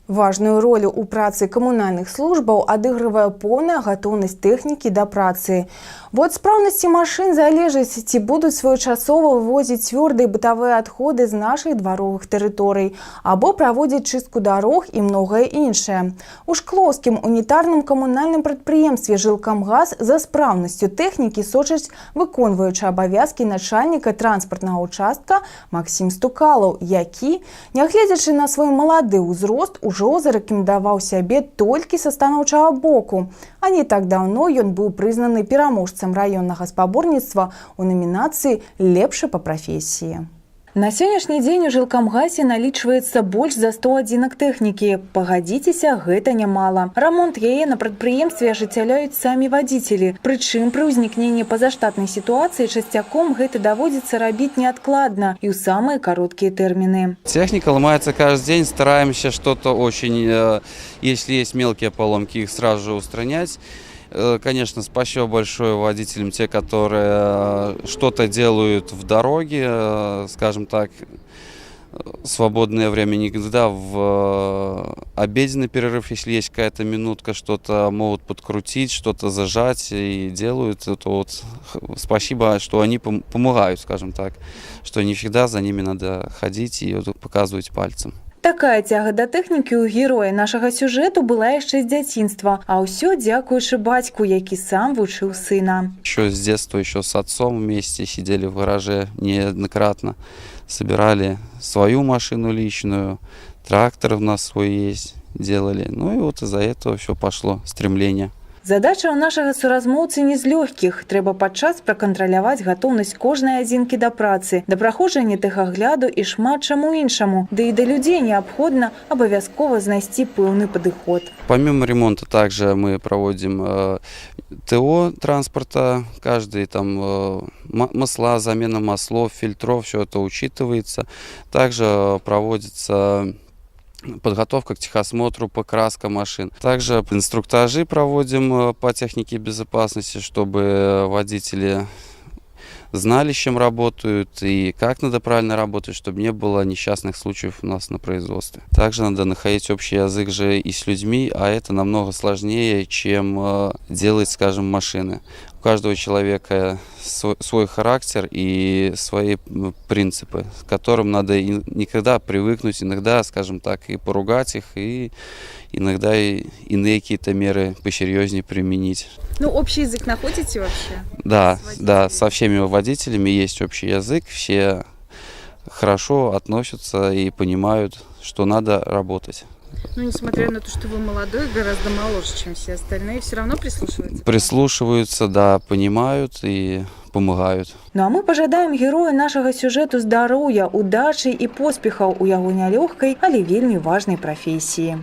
Важную роль у працы камунальных службаў адыгрывае поўная гатоўнасць тэхнікі да працы. Бо ад спраўнасці машын залежыць, ці будуць своечасова вывозіць цвёрдыя бытавыя адходы з нашых дваровых тэрыторый, або праводзіць чыстку дарог і многае іншае. У шклоўскім унітарным камунальным прадпрыемстве «Жилкомгаз» за спраўнасцю тэхнікі сочыць выконваючы абавязкі начальніка транспартнага участка Максім Стукалаў, які, нягледзячы на свой малады ўзрост, ужо зарэкамендаваў сябе толькі са станоўчага боку. А не так даўно ён быў прызнаны пераможцам раённага спаборніцтва ў намінацыі «Лепшы па прафесіі». На сённяшні дзень у Жилкомгазе налічваецца больш за 100 адзінак тэхнікі. Пагадзіцеся, гэта нямала. Рамонт яе на прадпрыемстве ажыццяўляюць самі вадзіцелі. Прычым пры ўзнікненні пазаштатнай сітуацыі часцяком гэта даводзіцца рабіць неадкладна і ў самыя кароткія тэрміны. Техника ломается каждый день, стараемся что-то очень, если есть мелкие поломки, их сразу же устранять. Конечно, спасибо большое водителям, те, которые что-то делают в дороге, скажем так, свободное время, никогда в обеденный перерыв, если есть какая-то минутка, что-то могут подкрутить, что-то зажать и делают. Это вот спасибо, что они помогают, скажем так, что не всегда за ними надо ходить и показывать пальцем. Такая цяга да тэхнікі ў героя нашага сюжэту была яшчэ з дзяцінства, а ўсё дзякуючы бацьку, які сам вучыў сына. Еще с детства, еще с отцом вместе сидели в гараже неоднократно, собирали свою машину личную, трактор у нас свой есть, делали. Ну и вот из-за этого все пошло стремление. Задача ў нашага суразмоўцы не з лёгкіх. Трэба падчас пракантраляваць гатоўнасць кожнай адзінкі да працы, да праходжання тэхагляду і шмат чаму іншаму. Да і да людзей неабходна абавязкова знайсці пэўны падыход. Помимо ремонта также мы проводим ТО транспорта, каждый там масла, замена маслов, фильтров, все это учитывается. Также проводится подготовка к техосмотру, покраска машин. Также инструктажи проводим по технике безопасности, чтобы водители знали, с чем работают и как надо правильно работать, чтобы не было несчастных случаев у нас на производстве. Также надо находить общий язык же и с людьми, а это намного сложнее, чем делать, скажем, машины. У каждого человека свой характер и свои принципы, к которым надо никогда привыкнуть, иногда, скажем так, и поругать их, и иногда иные какие-то меры посерьезнее применить. Ну, общий язык находите вообще? Да, со всеми водителями есть общий язык, все хорошо относятся и понимают, что надо работать. Ну, несмотря на то, что вы молодой, гораздо моложе, чем все остальные, все равно прислушиваются? Прислушиваются, да, понимают и помогают. Ну а мы пожадаем герою нашага сюжэту здароўя, удачы і поспехаў у яго нялёгкай, але вельмі важнай прафесіі.